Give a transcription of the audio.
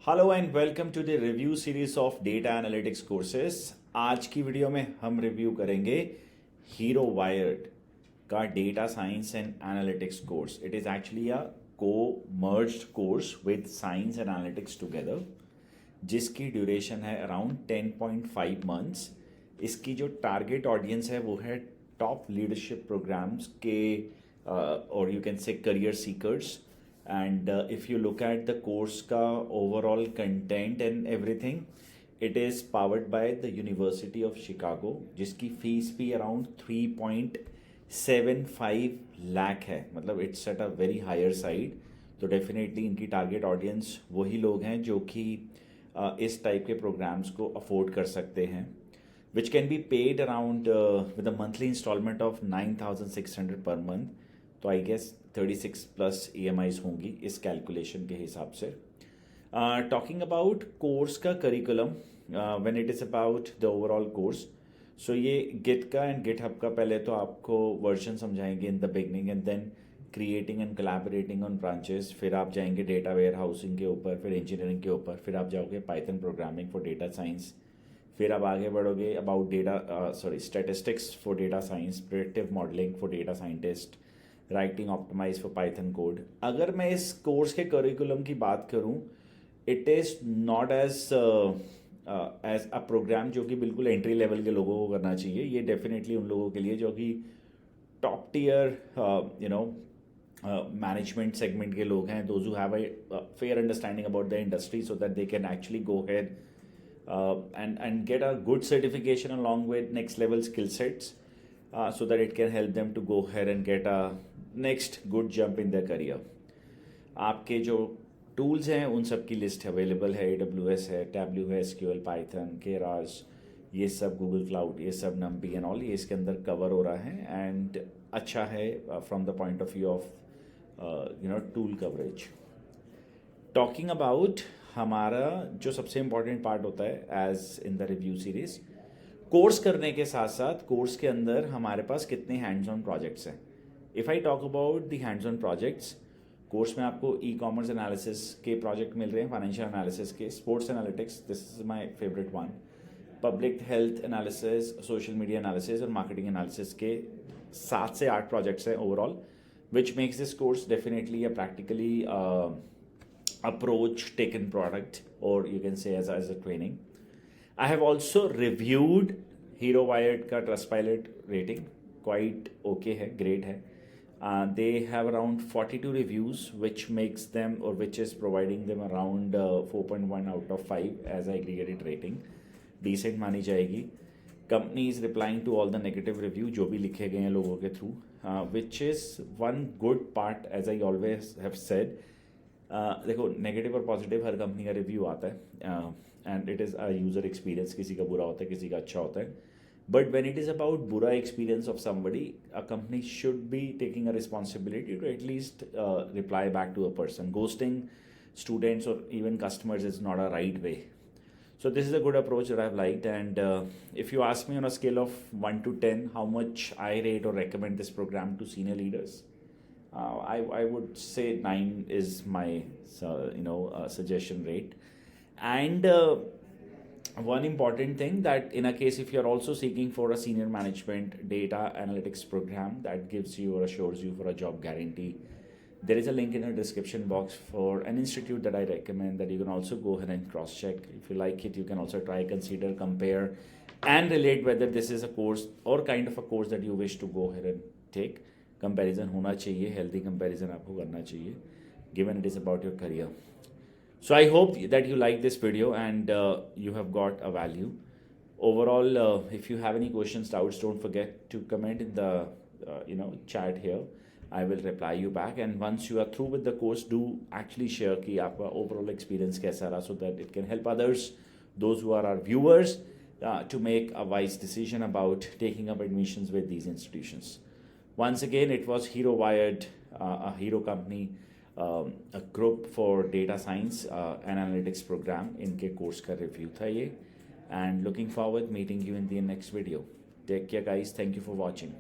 Hello and welcome to the review series of data analytics courses. आज की video में हम रिव्यू करेंगे हीरो वायर्ड का data science and analytics course. It is actually a co merged course with science and analytics together, जिसकी duration है around 10.5 months. इसकी जो टारगेट ऑडियंस है वो है टॉप लीडरशिप प्रोग्राम्स के और you can say career seekers. And if you look at the course ka overall content and everything, it is powered by the University of Chicago, जिसकी fees भी around 3.75 lakh है। मतलब it's at a very higher side. तो definitely इनकी target audience वही लोग हैं जो कि इस टाइप के प्रोग्राम्स को अफोर्ड कर सकते हैं, which can be paid around with a monthly instalment of 9,600 per month. तो आई गेस 36 प्लस EMIs होंगी इस कैलकुलेशन के हिसाब से। टॉकिंग अबाउट कोर्स का curriculum, when it is about the overall course, so ये गिट का एंड गिटहब का पहले तो आपको वर्जन समझाएंगे in the beginning, and then creating and collaborating on branches. फिर आप जाएंगे डेटा वेयर हाउसिंग के ऊपर, फिर इंजीनियरिंग के ऊपर, फिर आप जाओगे Python programming for data science. फिर आप आगे बढ़ोगे about statistics for data science, predictive modelling for data scientist, writing optimise for Python code. अगर मैं इस कोर्स के करिकुलम की बात करूं, it is not as a programme जो कि बिल्कुल एंट्री लेवल के लोगों को करना चाहिए। ये डेफिनेटली उन लोगों के लिए जो कि टॉप टियर मैनेजमेंट सेगमेंट के लोग हैं, those who have a fair understanding about the industry, so that they can actually go head and get a good certification along with next level skill sets, so that it can help them to go ahead and get a next good jump in their career. आपके जो tools हैं उन सब की list available है। AWS है, Tableau है, SQL, Python, Keras, ये सब गूगल क्लाउड, ये सब NumPy एंड ऑल, ये इसके अंदर कवर हो रहा है एंड अच्छा है from the point of view of tool coverage. Talking about हमारा जो सबसे इम्पॉर्टेंट पार्ट होता है as in the review series, course करने के साथ साथ कोर्स के अंदर हमारे पास कितने हैंड्स ऑन प्रोजेक्ट्स हैं। If I talk about the hands on projects, course में आपको ई कॉमर्स एनालिसिस के प्रोजेक्ट मिल रहे हैं, फाइनेंशियल एनालिसिस के, sports analytics, this is my favourite one, public health analysis, social media analysis और marketing analysis के 7 से 8 प्रोजेक्ट्स हैं overall, which makes this course definitely a practically approach taken product, or you can say as a training. I have also reviewed Hero Wired का Trustpilot rating, quite okay है, great है. They have around 42 reviews, which makes them, or which is providing them around 4.1 out of 5 as aggregated rating. Decent मानी जाएगी. Company is replying to all the negative review जो भी लिखे गए हैं लोगों के through, which is one good part, as I always have said. देखो, नेगेटिव और पॉजिटिव हर कंपनी का रिव्यू आता है and it is a user experience. किसी का बुरा होता है, किसी का अच्छा होता है, but when it is about बुरा experience of somebody, a company should be taking a responsibility to at least reply back to a person. Ghosting students or even customers is not a right way. So this is a good approach that I've liked, and if you ask me on a scale of 1 to 10 how much I rate or recommend this program to senior leaders, I would say 9 is my suggestion rate. And one important thing, that in a case if you are also seeking for a senior management data analytics program that gives you or assures you for a job guarantee, there is a link in the description box for an institute that I recommend, that you can also go ahead and cross check. If you like it, you can also try, consider, compare and relate whether this is a course or kind of a course that you wish to go ahead and take. Comparison होना चाहिए, healthy comparison आपको करना चाहिए, given it is about your career. So I hope that you like this video and you have got a value. Overall, if you have any questions, doubts, don't forget to comment in the chat here. I will reply you back, and once you are through with the course, do actually share कि आपका overall experience कैसा रहा, so that it can help others, those who are our viewers, to make a wise decision about taking up admissions with these institutions. Once again, it was Hero Wired, a Hero company, a group for data science and analytics program. इनके course का review था ये, and looking forward meeting you in the next video. Take care guys, thank you for watching.